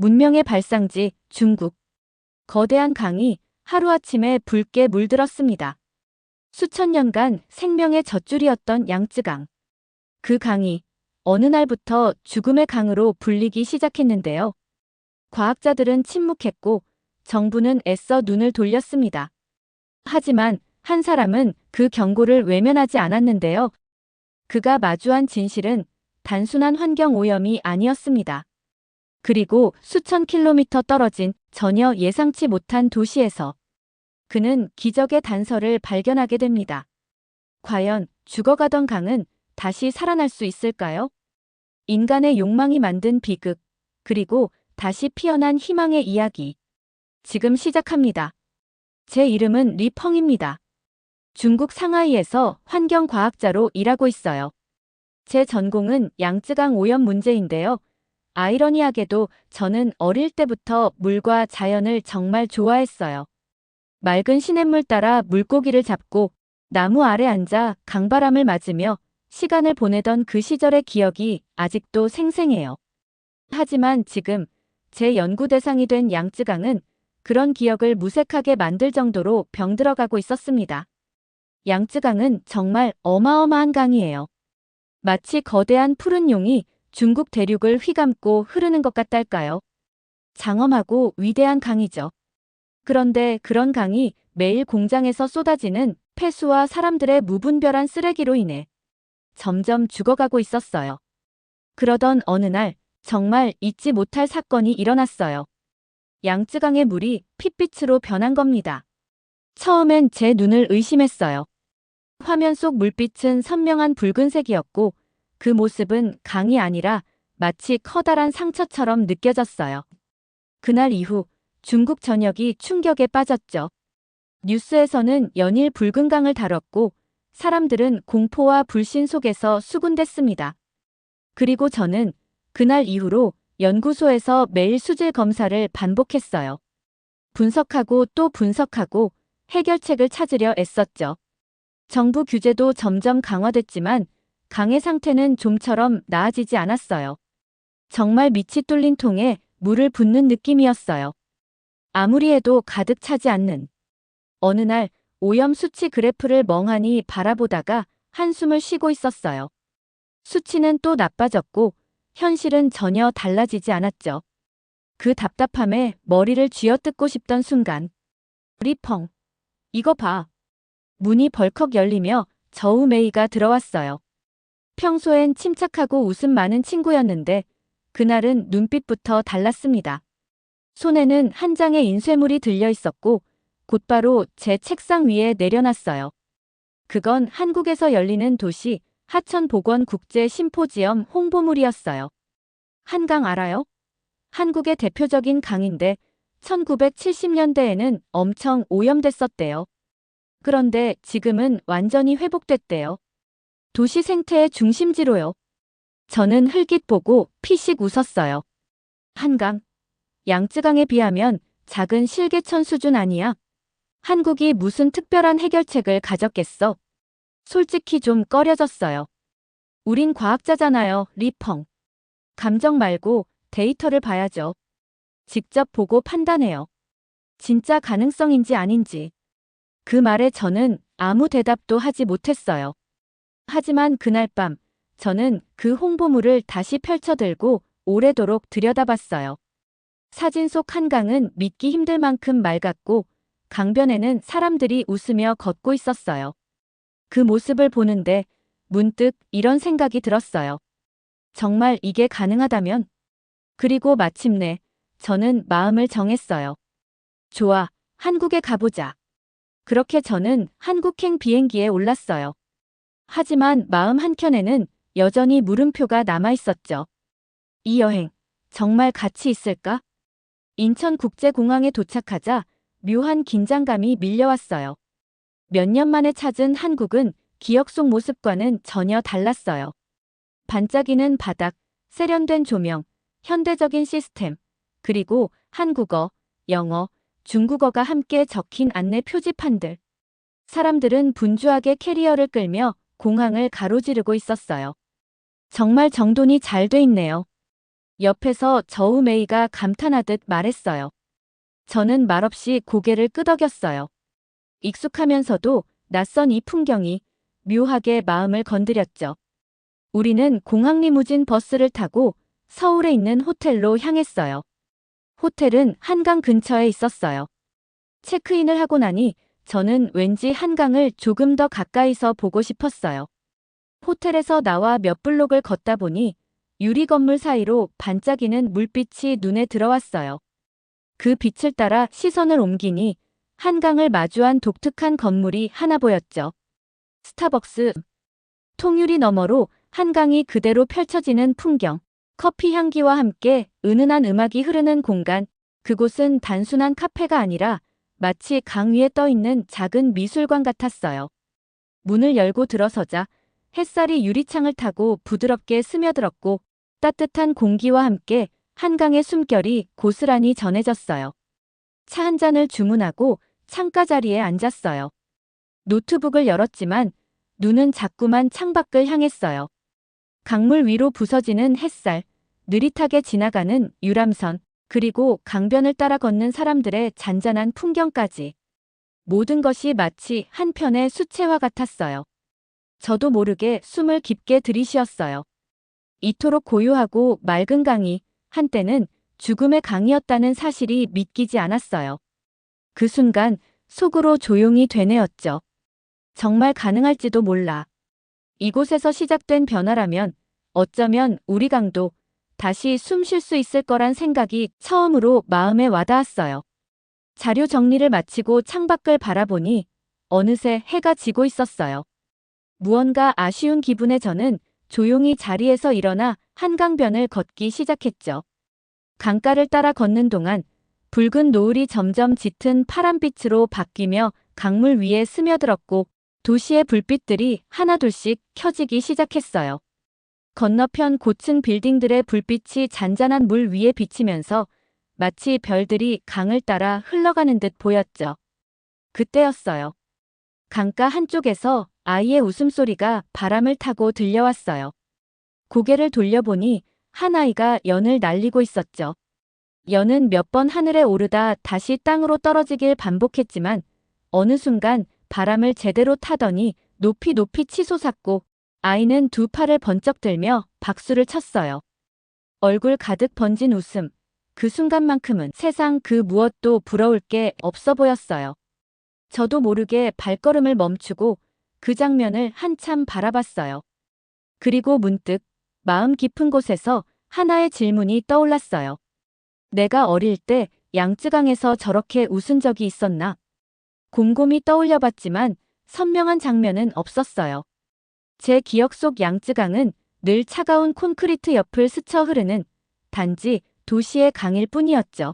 문명의 발상지 중국. 거대한 강이 하루아침에 붉게 물들었습니다. 수천 년간 생명의 젖줄이었던 양쯔강. 그 강이 어느 날부터 죽음의 강으로 불리기 시작했는데요. 과학자들은 침묵했고 정부는 애써 눈을 돌렸습니다. 하지만 한 사람은 그 경고를 외면하지 않았는데요. 그가 마주한 진실은 단순한 환경 오염이 아니었습니다. 그리고 수천 킬로미터 떨어진 전혀 예상치 못한 도시에서 그는 기적의 단서를 발견하게 됩니다. 과연 죽어가던 강은 다시 살아날 수 있을까요? 인간의 욕망이 만든 비극, 그리고 다시 피어난 희망의 이야기. 지금 시작합니다. 제 이름은 리펑입니다. 중국 상하이에서 환경과학자로 일하고 있어요. 제 전공은 양쯔강 오염 문제인데요. 아이러니하게도 저는 어릴 때부터 물과 자연을 정말 좋아했어요. 맑은 시냇물 따라 물고기를 잡고 나무 아래 앉아 강바람을 맞으며 시간을 보내던 그 시절의 기억이 아직도 생생해요. 하지만 지금 제 연구 대상이 된 양쯔강은 그런 기억을 무색하게 만들 정도로 병들어가고 있었습니다. 양쯔강은 정말 어마어마한 강이에요. 마치 거대한 푸른 용이 중국 대륙을 휘감고 흐르는 것 같달까요? 장엄하고 위대한 강이죠. 그런데 그런 강이 매일 공장에서 쏟아지는 폐수와 사람들의 무분별한 쓰레기로 인해 점점 죽어가고 있었어요. 그러던 어느 날 정말 잊지 못할 사건이 일어났어요. 양쯔강의 물이 핏빛으로 변한 겁니다. 처음엔 제 눈을 의심했어요. 화면 속 물빛은 선명한 붉은색이었고 그 모습은 강이 아니라 마치 커다란 상처처럼 느껴졌어요. 그날 이후 중국 전역이 충격에 빠졌죠. 뉴스에서는 연일 붉은 강을 다뤘고 사람들은 공포와 불신 속에서 수군댔습니다. 그리고 저는 그날 이후로 연구소에서 매일 수질 검사를 반복했어요. 분석하고 또 분석하고 해결책을 찾으려 애썼죠. 정부 규제도 점점 강화됐지만 강의 상태는 좀처럼 나아지지 않았어요. 정말 밑이 뚫린 통에 물을 붓는 느낌이었어요. 아무리 해도 가득 차지 않는. 어느 날 오염 수치 그래프를 멍하니 바라보다가 한숨을 쉬고 있었어요. 수치는 또 나빠졌고 현실은 전혀 달라지지 않았죠. 그 답답함에 머리를 쥐어뜯고 싶던 순간. 리펑. 이거 봐. 문이 벌컥 열리며 저우메이가 들어왔어요. 평소엔 침착하고 웃음 많은 친구였는데 그날은 눈빛부터 달랐습니다. 손에는 한 장의 인쇄물이 들려 있었고 곧바로 제 책상 위에 내려놨어요. 그건 한국에서 열리는 도시 하천복원국제 심포지엄 홍보물이었어요. 한강 알아요? 한국의 대표적인 강인데 1970년대에는 엄청 오염됐었대요. 그런데 지금은 완전히 회복됐대요. 도시 생태의 중심지로요. 저는 흘깃 보고 피식 웃었어요. 한강. 양쯔강에 비하면 작은 실개천 수준 아니야. 한국이 무슨 특별한 해결책을 가졌겠어? 솔직히 좀 꺼려졌어요. 우린 과학자잖아요, 리펑. 감정 말고 데이터를 봐야죠. 직접 보고 판단해요. 진짜 가능성인지 아닌지. 그 말에 저는 아무 대답도 하지 못했어요. 하지만 그날 밤 저는 그 홍보물을 다시 펼쳐들고 오래도록 들여다봤어요. 사진 속 한강은 믿기 힘들 만큼 맑았고 강변에는 사람들이 웃으며 걷고 있었어요. 그 모습을 보는데 문득 이런 생각이 들었어요. 정말 이게 가능하다면? 그리고 마침내 저는 마음을 정했어요. 좋아, 한국에 가보자. 그렇게 저는 한국행 비행기에 올랐어요. 하지만 마음 한켠에는 여전히 물음표가 남아있었죠. 이 여행 정말 가치 있을까? 인천국제공항에 도착하자 묘한 긴장감이 밀려왔어요. 몇 년 만에 찾은 한국은 기억 속 모습과는 전혀 달랐어요. 반짝이는 바닥, 세련된 조명, 현대적인 시스템, 그리고 한국어, 영어, 중국어가 함께 적힌 안내 표지판들. 사람들은 분주하게 캐리어를 끌며 공항을 가로지르고 있었어요. 정말 정돈이 잘 돼 있네요. 옆에서 저우메이가 감탄하듯 말했어요. 저는 말없이 고개를 끄덕였어요. 익숙하면서도 낯선 이 풍경이 묘하게 마음을 건드렸죠. 우리는 공항 리무진 버스를 타고 서울에 있는 호텔로 향했어요. 호텔은 한강 근처에 있었어요. 체크인을 하고 나니 저는 왠지 한강을 조금 더 가까이서 보고 싶었어요. 호텔에서 나와 몇 블록을 걷다 보니 유리 건물 사이로 반짝이는 물빛이 눈에 들어왔어요. 그 빛을 따라 시선을 옮기니 한강을 마주한 독특한 건물이 하나 보였죠. 스타벅스. 통유리 너머로 한강이 그대로 펼쳐지는 풍경. 커피 향기와 함께 은은한 음악이 흐르는 공간. 그곳은 단순한 카페가 아니라 마치 강 위에 떠 있는 작은 미술관 같았어요. 문을 열고 들어서자 햇살이 유리창을 타고 부드럽게 스며들었고 따뜻한 공기와 함께 한강의 숨결이 고스란히 전해졌어요. 차 한 잔을 주문하고 창가 자리에 앉았어요. 노트북을 열었지만 눈은 자꾸만 창밖을 향했어요. 강물 위로 부서지는 햇살, 느릿하게 지나가는 유람선, 그리고 강변을 따라 걷는 사람들의 잔잔한 풍경까지. 모든 것이 마치 한 편의 수채화 같았어요. 저도 모르게 숨을 깊게 들이쉬었어요. 이토록 고요하고 맑은 강이 한때는 죽음의 강이었다는 사실이 믿기지 않았어요. 그 순간 속으로 조용히 되뇌었죠. 정말 가능할지도 몰라. 이곳에서 시작된 변화라면 어쩌면 우리 강도 다시 숨 쉴 수 있을 거란 생각이 처음으로 마음에 와닿았어요. 자료 정리를 마치고 창밖을 바라보니 어느새 해가 지고 있었어요. 무언가 아쉬운 기분에 저는 조용히 자리에서 일어나 한강변을 걷기 시작했죠. 강가를 따라 걷는 동안 붉은 노을이 점점 짙은 파란빛으로 바뀌며 강물 위에 스며들었고 도시의 불빛들이 하나둘씩 켜지기 시작했어요. 건너편 고층 빌딩들의 불빛이 잔잔한 물 위에 비치면서 마치 별들이 강을 따라 흘러가는 듯 보였죠. 그때였어요. 강가 한쪽에서 아이의 웃음소리가 바람을 타고 들려왔어요. 고개를 돌려보니 한 아이가 연을 날리고 있었죠. 연은 몇 번 하늘에 오르다 다시 땅으로 떨어지길 반복했지만 어느 순간 바람을 제대로 타더니 높이 높이 치솟았고 아이는 두 팔을 번쩍 들며 박수를 쳤어요. 얼굴 가득 번진 웃음. 그 순간만큼은 세상 그 무엇도 부러울 게 없어 보였어요. 저도 모르게 발걸음을 멈추고 그 장면을 한참 바라봤어요. 그리고 문득 마음 깊은 곳에서 하나의 질문이 떠올랐어요. 내가 어릴 때 양쯔강에서 저렇게 웃은 적이 있었나? 곰곰이 떠올려봤지만 선명한 장면은 없었어요. 제 기억 속 양쯔강은 늘 차가운 콘크리트 옆을 스쳐 흐르는 단지 도시의 강일 뿐이었죠.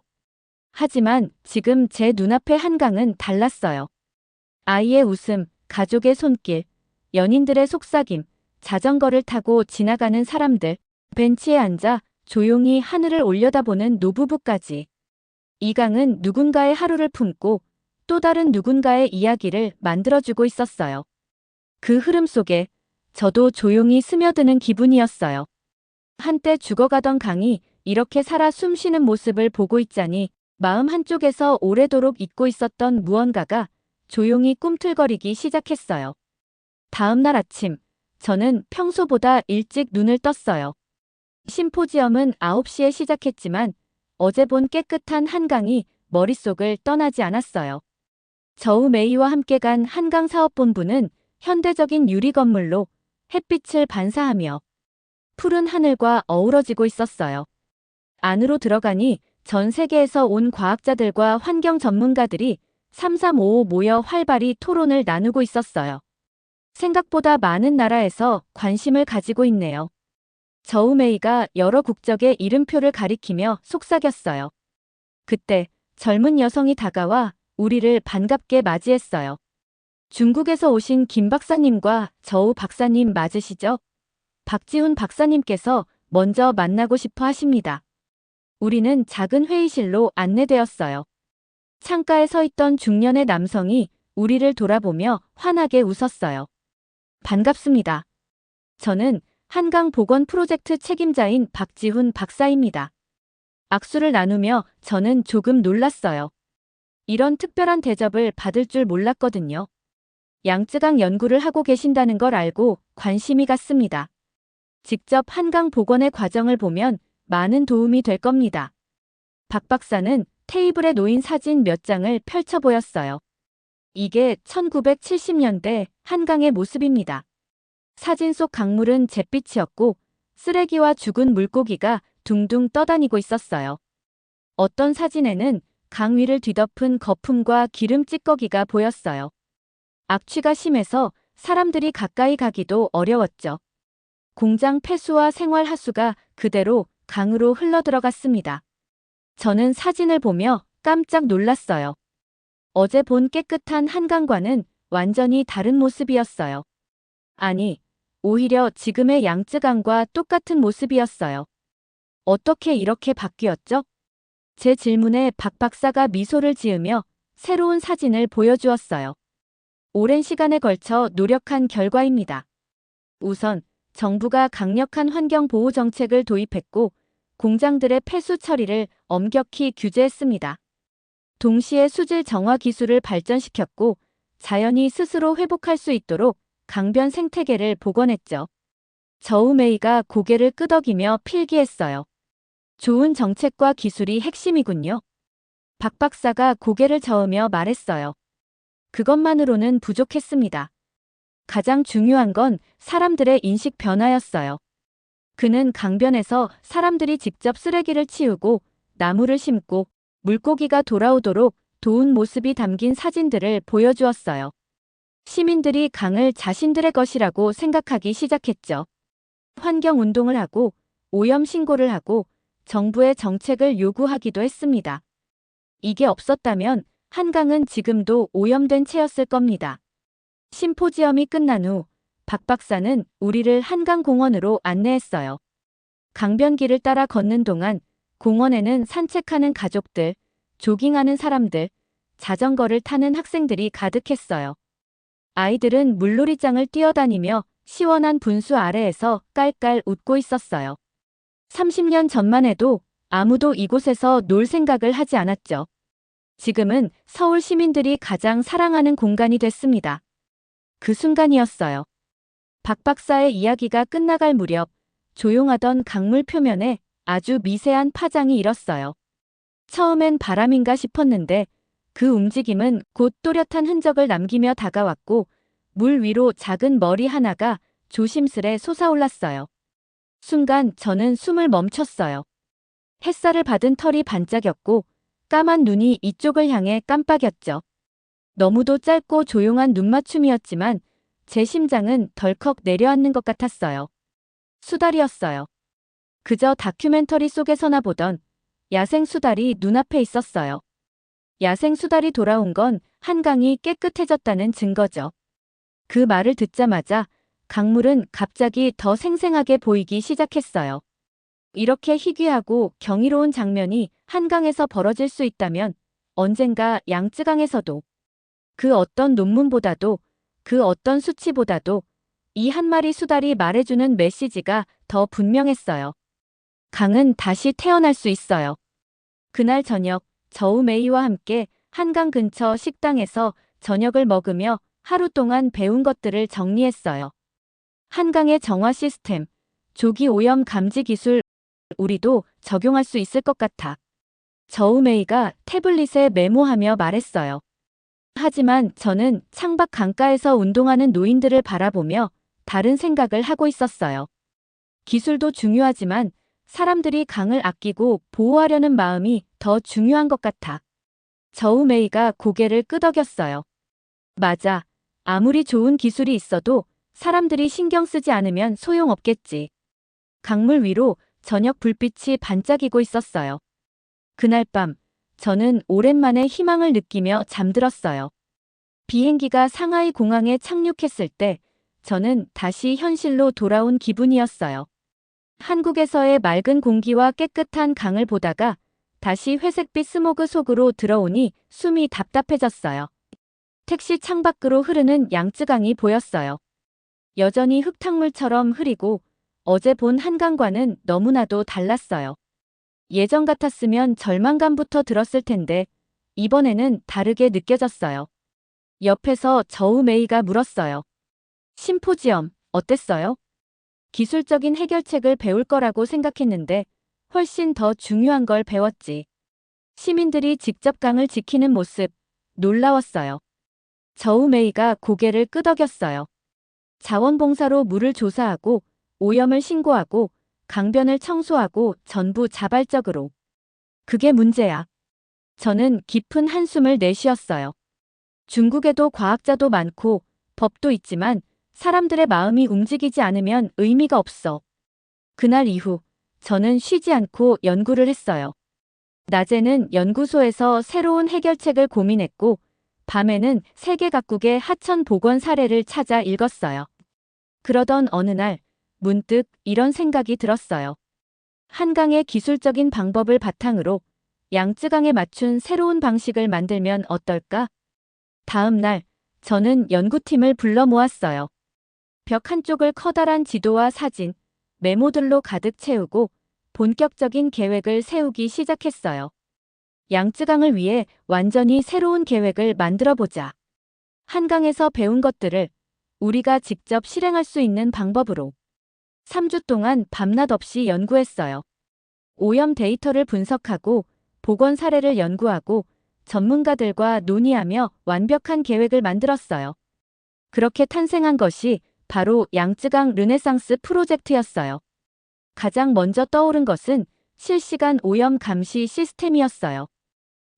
하지만 지금 제 눈앞의 한강은 달랐어요. 아이의 웃음, 가족의 손길, 연인들의 속삭임, 자전거를 타고 지나가는 사람들, 벤치에 앉아 조용히 하늘을 올려다보는 노부부까지. 이 강은 누군가의 하루를 품고 또 다른 누군가의 이야기를 만들어주고 있었어요. 그 흐름 속에 저도 조용히 스며드는 기분이었어요. 한때 죽어가던 강이 이렇게 살아 숨쉬는 모습을 보고 있자니 마음 한쪽에서 오래도록 잊고 있었던 무언가가 조용히 꿈틀거리기 시작했어요. 다음 날 아침, 저는 평소보다 일찍 눈을 떴어요. 심포지엄은 9시에 시작했지만 어제 본 깨끗한 한강이 머릿속을 떠나지 않았어요. 저우 메이와 함께 간 한강사업본부는 현대적인 유리 건물로 햇빛을 반사하며 푸른 하늘과 어우러지고 있었어요. 안으로 들어가니 전 세계에서 온 과학자들과 환경 전문가들이 3355 모여 활발히 토론을 나누고 있었어요. 생각보다 많은 나라에서 관심을 가지고 있네요. 저우메이가 여러 국적의 이름표를 가리키며 속삭였어요. 그때 젊은 여성이 다가와 우리를 반갑게 맞이했어요. 중국에서 오신 김 박사님과 저우 박사님 맞으시죠? 박지훈 박사님께서 먼저 만나고 싶어 하십니다. 우리는 작은 회의실로 안내되었어요. 창가에 서 있던 중년의 남성이 우리를 돌아보며 환하게 웃었어요. 반갑습니다. 저는 한강 보건 프로젝트 책임자인 박지훈 박사입니다. 악수를 나누며 저는 조금 놀랐어요. 이런 특별한 대접을 받을 줄 몰랐거든요. 양쯔강 연구를 하고 계신다는 걸 알고 관심이 갔습니다. 직접 한강 복원의 과정을 보면 많은 도움이 될 겁니다. 박 박사는 테이블에 놓인 사진 몇 장을 펼쳐 보였어요. 이게 1970년대 한강의 모습입니다. 사진 속 강물은 잿빛이었고 쓰레기와 죽은 물고기가 둥둥 떠다니고 있었어요. 어떤 사진에는 강 위를 뒤덮은 거품과 기름 찌꺼기가 보였어요. 악취가 심해서 사람들이 가까이 가기도 어려웠죠. 공장 폐수와 생활 하수가 그대로 강으로 흘러들어갔습니다. 저는 사진을 보며 깜짝 놀랐어요. 어제 본 깨끗한 한강과는 완전히 다른 모습이었어요. 아니, 오히려 지금의 양쯔강과 똑같은 모습이었어요. 어떻게 이렇게 바뀌었죠? 제 질문에 박 박사가 미소를 지으며 새로운 사진을 보여주었어요. 오랜 시간에 걸쳐 노력한 결과입니다. 우선 정부가 강력한 환경보호 정책을 도입했고 공장들의 폐수 처리를 엄격히 규제했습니다. 동시에 수질 정화 기술을 발전시켰고 자연이 스스로 회복할 수 있도록 강변 생태계를 복원했죠. 저우메이가 고개를 끄덕이며 필기했어요. 좋은 정책과 기술이 핵심이군요. 박 박사가 고개를 저으며 말했어요. 그것만으로는 부족했습니다. 가장 중요한 건 사람들의 인식 변화였어요. 그는 강변에서 사람들이 직접 쓰레기를 치우고 나무를 심고 물고기가 돌아오도록 도운 모습이 담긴 사진들을 보여주었어요. 시민들이 강을 자신들의 것이라고 생각하기 시작했죠. 환경운동을 하고 오염 신고를 하고 정부의 정책을 요구하기도 했습니다. 이게 없었다면 한강은 지금도 오염된 채였을 겁니다. 심포지엄이 끝난 후 박 박사는 우리를 한강공원으로 안내했어요. 강변길을 따라 걷는 동안 공원에는 산책하는 가족들, 조깅하는 사람들, 자전거를 타는 학생들이 가득했어요. 아이들은 물놀이장을 뛰어다니며 시원한 분수 아래에서 깔깔 웃고 있었어요. 30년 전만 해도 아무도 이곳에서 놀 생각을 하지 않았죠. 지금은 서울 시민들이 가장 사랑하는 공간이 됐습니다. 그 순간이었어요. 박 박사의 이야기가 끝나갈 무렵 조용하던 강물 표면에 아주 미세한 파장이 일었어요. 처음엔 바람인가 싶었는데 그 움직임은 곧 또렷한 흔적을 남기며 다가왔고 물 위로 작은 머리 하나가 조심스레 솟아올랐어요. 순간 저는 숨을 멈췄어요. 햇살을 받은 털이 반짝였고 까만 눈이 이쪽을 향해 깜빡였죠. 너무도 짧고 조용한 눈맞춤이었지만 제 심장은 덜컥 내려앉는 것 같았어요. 수달이었어요. 그저 다큐멘터리 속에서나 보던 야생 수달이 눈앞에 있었어요. 야생 수달이 돌아온 건 한강이 깨끗해졌다는 증거죠. 그 말을 듣자마자 강물은 갑자기 더 생생하게 보이기 시작했어요. 이렇게 희귀하고 경이로운 장면이 한강에서 벌어질 수 있다면 언젠가 양쯔강에서도 그 어떤 논문보다도 그 어떤 수치보다도 이 한 마리 수달이 말해주는 메시지가 더 분명했어요. 강은 다시 태어날 수 있어요. 그날 저녁 저우메이와 함께 한강 근처 식당에서 저녁을 먹으며 하루 동안 배운 것들을 정리했어요. 한강의 정화 시스템, 조기 오염 감지 기술, 우리도 적용할 수 있을 것 같아. 저우메이가 태블릿에 메모하며 말했어요. 하지만 저는 창밖 강가에서 운동하는 노인들을 바라보며 다른 생각을 하고 있었어요. 기술도 중요하지만 사람들이 강을 아끼고 보호하려는 마음이 더 중요한 것 같아. 저우메이가 고개를 끄덕였어요. 맞아. 아무리 좋은 기술이 있어도 사람들이 신경 쓰지 않으면 소용없겠지. 강물 위로 저녁 불빛이 반짝이고 있었어요. 그날 밤 저는 오랜만에 희망을 느끼며 잠들었어요. 비행기가 상하이 공항에 착륙했을 때 저는 다시 현실로 돌아온 기분이었어요. 한국에서의 맑은 공기와 깨끗한 강을 보다가 다시 회색빛 스모그 속으로 들어오니 숨이 답답해졌어요. 택시 창밖으로 흐르는 양쯔강이 보였어요. 여전히 흙탕물처럼 흐리고 어제 본 한강과는 너무나도 달랐어요. 예전 같았으면 절망감부터 들었을 텐데 이번에는 다르게 느껴졌어요. 옆에서 저우메이가 물었어요. 심포지엄, 어땠어요? 기술적인 해결책을 배울 거라고 생각했는데 훨씬 더 중요한 걸 배웠지. 시민들이 직접 강을 지키는 모습, 놀라웠어요. 저우메이가 고개를 끄덕였어요. 자원봉사로 물을 조사하고 오염을 신고하고 강변을 청소하고 전부 자발적으로. 그게 문제야. 저는 깊은 한숨을 내쉬었어요. 중국에도 과학자도 많고 법도 있지만 사람들의 마음이 움직이지 않으면 의미가 없어. 그날 이후 저는 쉬지 않고 연구를 했어요. 낮에는 연구소에서 새로운 해결책을 고민했고 밤에는 세계 각국의 하천 복원 사례를 찾아 읽었어요. 그러던 어느 날 문득 이런 생각이 들었어요. 한강의 기술적인 방법을 바탕으로 양쯔강에 맞춘 새로운 방식을 만들면 어떨까? 다음 날 저는 연구팀을 불러 모았어요. 벽 한쪽을 커다란 지도와 사진, 메모들로 가득 채우고 본격적인 계획을 세우기 시작했어요. 양쯔강을 위해 완전히 새로운 계획을 만들어 보자. 한강에서 배운 것들을 우리가 직접 실행할 수 있는 방법으로 3주 동안 밤낮 없이 연구했어요. 오염 데이터를 분석하고 복원 사례를 연구하고 전문가들과 논의하며 완벽한 계획을 만들었어요. 그렇게 탄생한 것이 바로 양쯔강 르네상스 프로젝트였어요. 가장 먼저 떠오른 것은 실시간 오염 감시 시스템이었어요.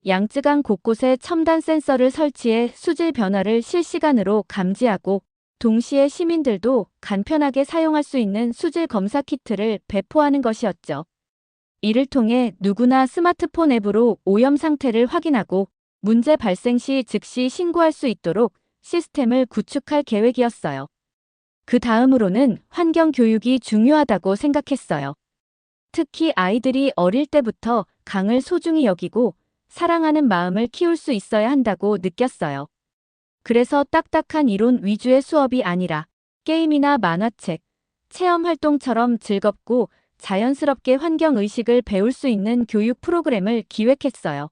양쯔강 곳곳에 첨단 센서를 설치해 수질 변화를 실시간으로 감지하고 동시에 시민들도 간편하게 사용할 수 있는 수질 검사 키트를 배포하는 것이었죠. 이를 통해 누구나 스마트폰 앱으로 오염 상태를 확인하고 문제 발생 시 즉시 신고할 수 있도록 시스템을 구축할 계획이었어요. 그 다음으로는 환경 교육이 중요하다고 생각했어요. 특히 아이들이 어릴 때부터 강을 소중히 여기고 사랑하는 마음을 키울 수 있어야 한다고 느꼈어요. 그래서 딱딱한 이론 위주의 수업이 아니라 게임이나 만화책, 체험 활동처럼 즐겁고 자연스럽게 환경의식을 배울 수 있는 교육 프로그램을 기획했어요.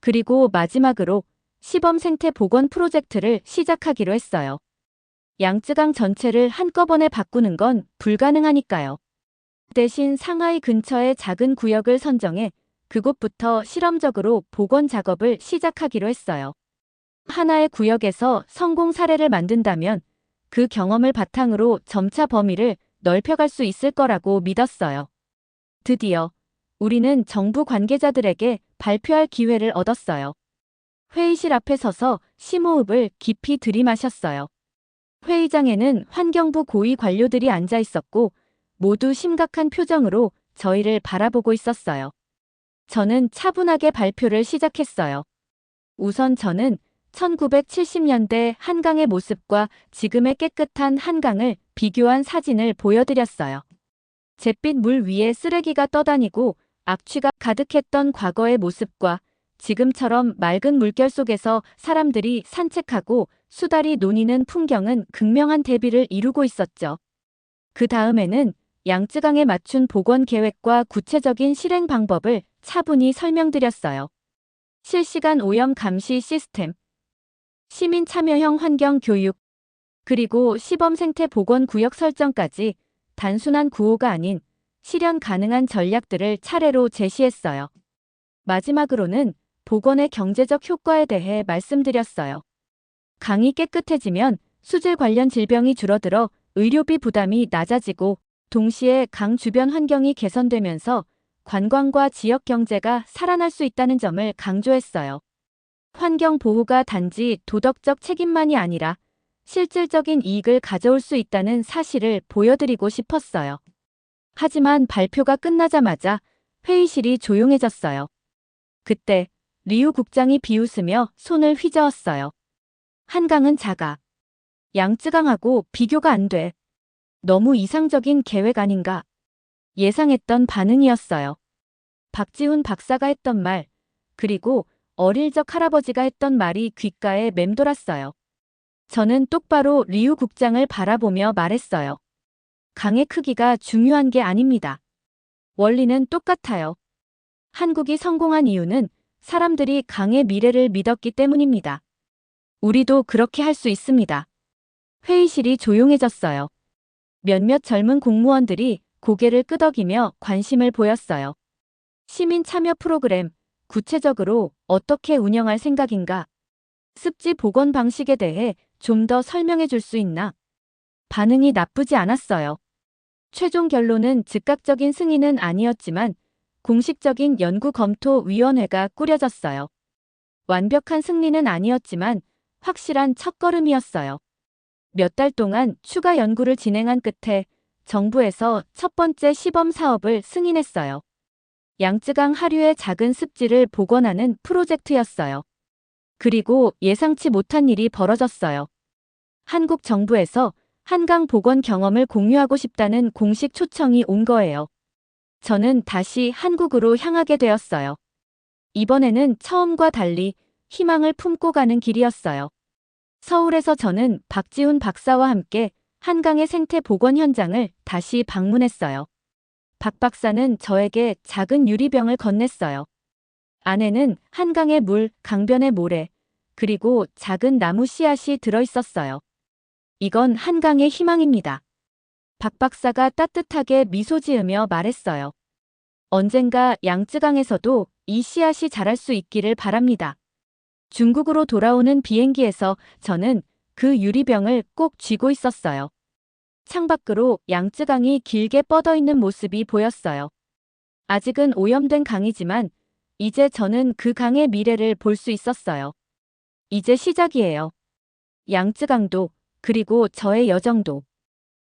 그리고 마지막으로 시범 생태 복원 프로젝트를 시작하기로 했어요. 양쯔강 전체를 한꺼번에 바꾸는 건 불가능하니까요. 대신 상하이 근처의 작은 구역을 선정해 그곳부터 실험적으로 복원 작업을 시작하기로 했어요. 하나의 구역에서 성공 사례를 만든다면 그 경험을 바탕으로 점차 범위를 넓혀갈 수 있을 거라고 믿었어요. 드디어 우리는 정부 관계자들에게 발표할 기회를 얻었어요. 회의실 앞에 서서 심호흡을 깊이 들이마셨어요. 회의장에는 환경부 고위 관료들이 앉아 있었고 모두 심각한 표정으로 저희를 바라보고 있었어요. 저는 차분하게 발표를 시작했어요. 우선 저는 1970년대 한강의 모습과 지금의 깨끗한 한강을 비교한 사진을 보여드렸어요. 잿빛 물 위에 쓰레기가 떠다니고 악취가 가득했던 과거의 모습과 지금처럼 맑은 물결 속에서 사람들이 산책하고 수달이 논이는 풍경은 극명한 대비를 이루고 있었죠. 그 다음에는 양쯔강에 맞춘 복원 계획과 구체적인 실행 방법을 차분히 설명드렸어요. 실시간 오염 감시 시스템, 시민 참여형 환경 교육, 그리고 시범 생태 복원 구역 설정까지 단순한 구호가 아닌 실현 가능한 전략들을 차례로 제시했어요. 마지막으로는 복원의 경제적 효과에 대해 말씀드렸어요. 강이 깨끗해지면 수질 관련 질병이 줄어들어 의료비 부담이 낮아지고 동시에 강 주변 환경이 개선되면서 관광과 지역 경제가 살아날 수 있다는 점을 강조했어요. 환경 보호가 단지 도덕적 책임만이 아니라 실질적인 이익을 가져올 수 있다는 사실을 보여드리고 싶었어요. 하지만 발표가 끝나자마자 회의실이 조용해졌어요. 그때 리우 국장이 비웃으며 손을 휘저었어요. 한강은 작아. 양쯔강하고 비교가 안 돼. 너무 이상적인 계획 아닌가? 예상했던 반응이었어요. 박지훈 박사가 했던 말, 그리고 어릴 적 할아버지가 했던 말이 귓가에 맴돌았어요. 저는 똑바로 리우 국장을 바라보며 말했어요. 강의 크기가 중요한 게 아닙니다. 원리는 똑같아요. 한국이 성공한 이유는 사람들이 강의 미래를 믿었기 때문입니다. 우리도 그렇게 할 수 있습니다. 회의실이 조용해졌어요. 몇몇 젊은 공무원들이 고개를 끄덕이며 관심을 보였어요. 시민 참여 프로그램, 구체적으로 어떻게 운영할 생각인가? 습지 복원 방식에 대해 좀 더 설명해 줄 수 있나? 반응이 나쁘지 않았어요. 최종 결론은 즉각적인 승인은 아니었지만 공식적인 연구검토위원회가 꾸려졌어요. 완벽한 승리는 아니었지만 확실한 첫걸음이었어요. 몇 달 동안 추가 연구를 진행한 끝에 정부에서 첫 번째 시범 사업을 승인했어요. 양쯔강 하류의 작은 습지를 복원하는 프로젝트였어요. 그리고 예상치 못한 일이 벌어졌어요. 한국 정부에서 한강 복원 경험을 공유하고 싶다는 공식 초청이 온 거예요. 저는 다시 한국으로 향하게 되었어요. 이번에는 처음과 달리 희망을 품고 가는 길이었어요. 서울에서 저는 박지훈 박사와 함께 한강의 생태 복원 현장을 다시 방문했어요. 박 박사는 저에게 작은 유리병을 건넸어요. 안에는 한강의 물, 강변의 모래, 그리고 작은 나무 씨앗이 들어있었어요. 이건 한강의 희망입니다. 박 박사가 따뜻하게 미소 지으며 말했어요. 언젠가 양쯔강에서도 이 씨앗이 자랄 수 있기를 바랍니다. 중국으로 돌아오는 비행기에서 저는 그 유리병을 꼭 쥐고 있었어요. 창밖으로 양쯔강이 길게 뻗어 있는 모습이 보였어요. 아직은 오염된 강이지만 이제 저는 그 강의 미래를 볼 수 있었어요. 이제 시작이에요. 양쯔강도, 그리고 저의 여정도.